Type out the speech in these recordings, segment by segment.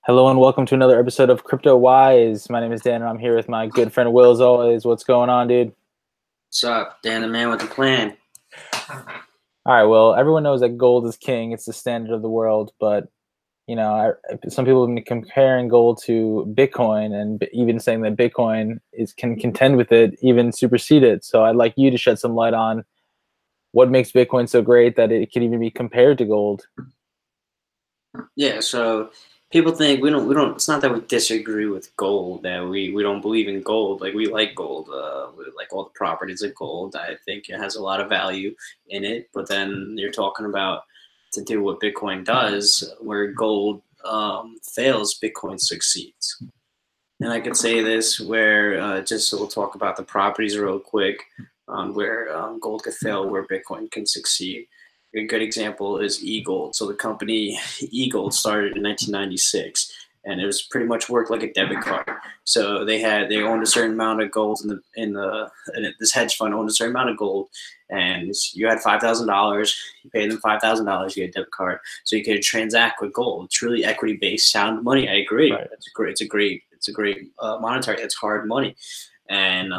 Hello and welcome to another episode of Crypto Wise. My name is Dan and I'm here with my good friend Will as always. What's going on, dude? What's up, Dan the man with the plan? All right, well, everyone knows that gold is king. It's the standard of the world, but some people have been comparing gold to Bitcoin and even saying that Bitcoin can contend with it, even supersede it. So I'd like you to shed some light on what makes Bitcoin so great that it can even be compared to gold. Yeah, so people think we don't. It's not that we disagree with gold, that we don't believe in gold. Like, we like gold. We like all the properties of gold. I think it has a lot of value in it. But then you're talking about to do what Bitcoin does, where gold fails, Bitcoin succeeds. And I could say this where just so we'll talk about the properties real quick, where gold could fail, where Bitcoin can succeed. A good example is eGold. So the company eGold started in 1996, and it was pretty much worked like a debit card. So they owned a certain amount of gold and this hedge fund owned a certain amount of gold, and you had $5,000. You paid them $5,000. You get a debit card, so you could transact with gold. Truly equity based, sound money. I agree. Right. It's a great monetary. It's hard money, and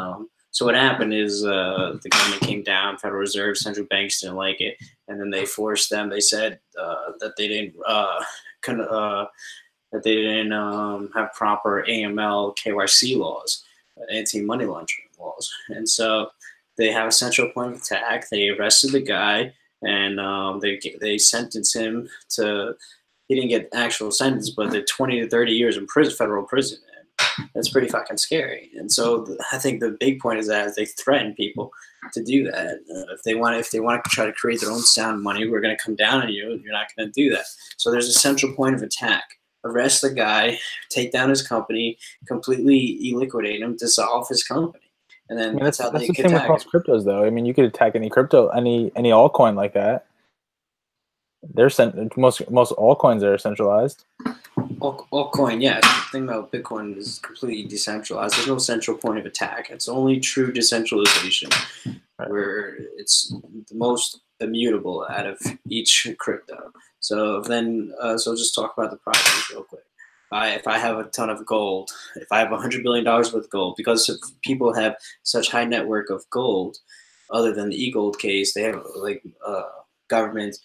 so what happened is the government came down, Federal Reserve, central banks didn't like it, and then they forced them. They said that they didn't have proper AML KYC laws, anti-money laundering laws, and so they have a central point of attack. They arrested the guy, and they sentenced him to. He didn't get actual sentence, but the 20 to 30 years in prison, federal prison. That's pretty fucking scary. And so I think the big point is that they threaten people to do that. If they want to try to create their own sound money, we're going to come down on you. You're not going to do that. So there's a central point of attack. Arrest the guy, take down his company, completely liquidate him, dissolve his company. And then that's how they the can same attack across him. cryptos, though. I mean, you could attack any crypto, any altcoin like that. Most altcoins are centralized. Altcoin, yeah. The thing about Bitcoin is completely decentralized. There's no central point of attack. It's only true decentralization, where it's the most immutable out of each crypto. So then, so just talk about the properties real quick. If I have a ton of gold, if I have $100 billion worth of gold, because people have such high network of gold, other than the eGold case, they have like government,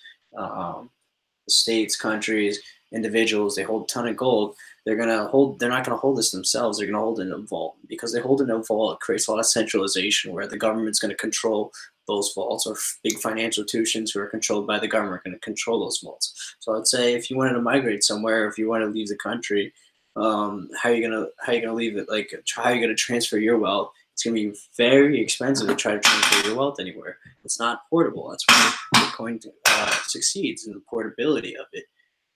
states, countries, individuals, they hold a ton of gold. They're not gonna hold this themselves. They're gonna hold it in a vault. Because they hold it in a vault, it creates a lot of centralization where the government's gonna control those vaults, or big financial institutions who are controlled by the government are gonna control those vaults. So I'd say if you wanted to migrate somewhere, if you want to leave the country, how are you gonna leave it? Like, how are you gonna transfer your wealth? It's gonna be very expensive to try to transfer your wealth anywhere. It's not portable. That's why Bitcoin succeeds in the portability of it.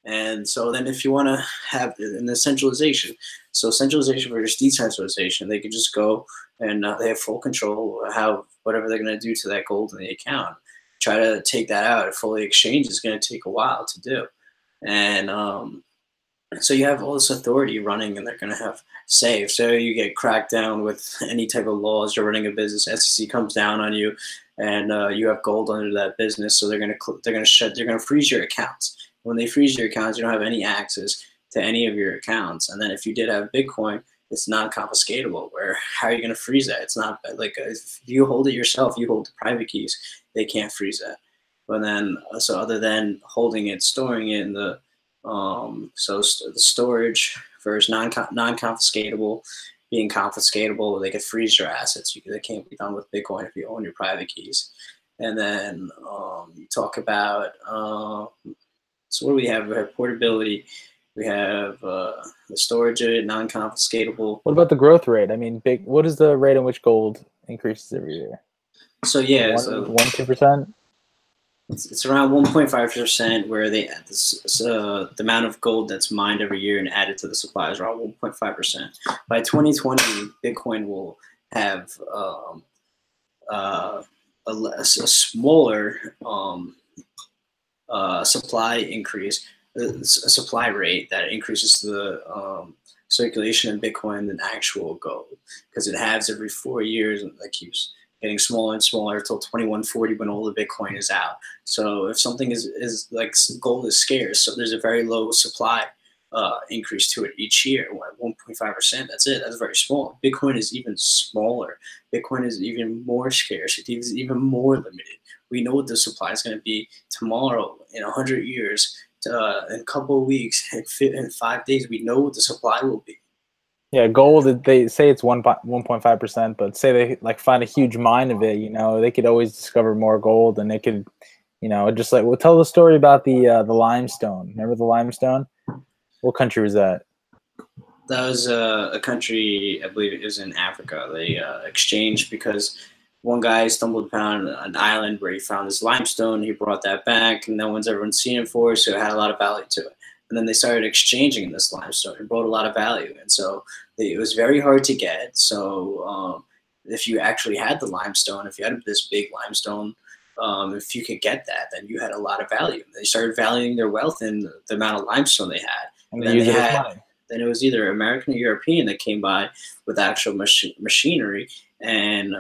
And so then if you want to have in the centralization, so centralization versus decentralization, they can just go and they have full control how whatever they're going to do to that gold in the account. Try to take that out and fully exchange is going to take a while to do. And so you have all this authority running, and they're going to have say. So you get cracked down with any type of laws. You're running a business, SEC comes down on you, and you have gold under that business. So they're going to freeze your accounts. When they freeze your accounts, you don't have any access to any of your accounts. And then if you did have Bitcoin, it's non-confiscatable. Where how are you going to freeze that? It's not like if you hold it yourself, you hold the private keys, they can't freeze that. But then, so other than holding it, storing it in the the storage versus non-confiscatable, being confiscatable, they could freeze your assets. They can't be done with Bitcoin if you own your private keys. And then you talk about so what do we have? We have portability. We have the storage of it, non-confiscatable. What about the growth rate? I mean, what is the rate in which gold increases every year? So yeah, 1-2%. It's around 1.5%, where the amount of gold that's mined every year and added to the supply is around 1.5%. By 2020, Bitcoin will have a smaller supply increase, a supply rate that increases the circulation of Bitcoin than actual gold, because it halves every 4 years, and that keeps getting smaller and smaller until 2140 when all the Bitcoin is out. So if something is like gold is scarce, so there's a very low supply increase to it each year. 1.5%. That's it. That's very small. Bitcoin is even smaller. Bitcoin is even more scarce. It is even more limited. We know what the supply is going to be tomorrow, in 100 years, in a couple of weeks, in 5 days. We know what the supply will be. Yeah, gold. They say it's 1.5%, but say they like find a huge mine of it. You know, they could always discover more gold, and they could, you know, just like we'll tell the story about the limestone. Remember the limestone? What country was that? That was a country, I believe it was in Africa. They exchanged because one guy stumbled upon an island where he found this limestone. He brought that back, and no one's ever seen it for, so it had a lot of value to it. And then they started exchanging this limestone. It brought a lot of value, and so it was very hard to get. So if you actually had the limestone, if you had this big limestone, if you could get that, then you had a lot of value. They started valuing their wealth in the amount of limestone they had. And they use it as money. Then it was either American or European that came by with actual machinery, and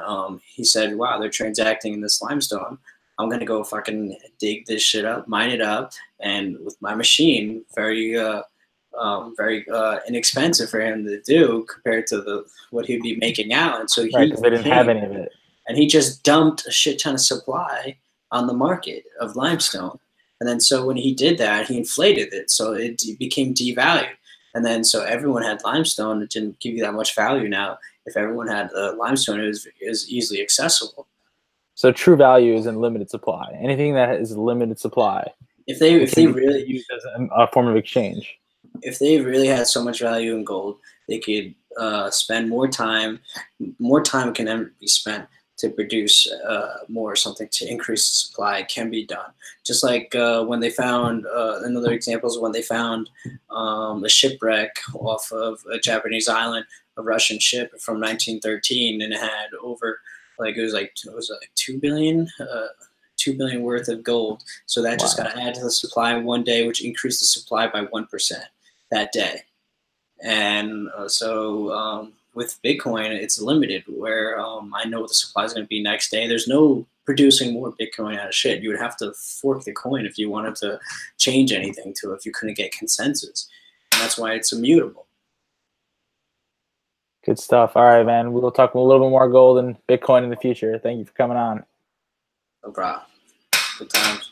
he said, "Wow, they're transacting in this limestone. I'm gonna go fucking dig this shit up, mine it up, and with my machine, very inexpensive for him to do compared to what he'd be making out." And so right, because they didn't have any of it, and he just dumped a shit ton of supply on the market of limestone. And then so when he did that, he inflated it, so it became devalued. And then so everyone had limestone. It didn't give you that much value now. If everyone had limestone, it was easily accessible. So true value is in limited supply. Anything that is limited supply, if they really used as a form of exchange. If they really had so much value in gold, they could spend more time. More time can be spent to produce more, something to increase the supply can be done. Just like when they found, another example is when they found a shipwreck off of a Japanese island, a Russian ship from 1913, and it had over, it was like 2 billion worth of gold. So that just got added to the supply one day, which increased the supply by 1% that day. And with Bitcoin, it's limited, where I know what the supply is going to be next day. There's no producing more Bitcoin out of shit. You would have to fork the coin if you wanted to change anything to it, if you couldn't get consensus. And that's why it's immutable. Good stuff. All right, man. We'll talk a little bit more gold and Bitcoin in the future. Thank you for coming on. No problem. Good times.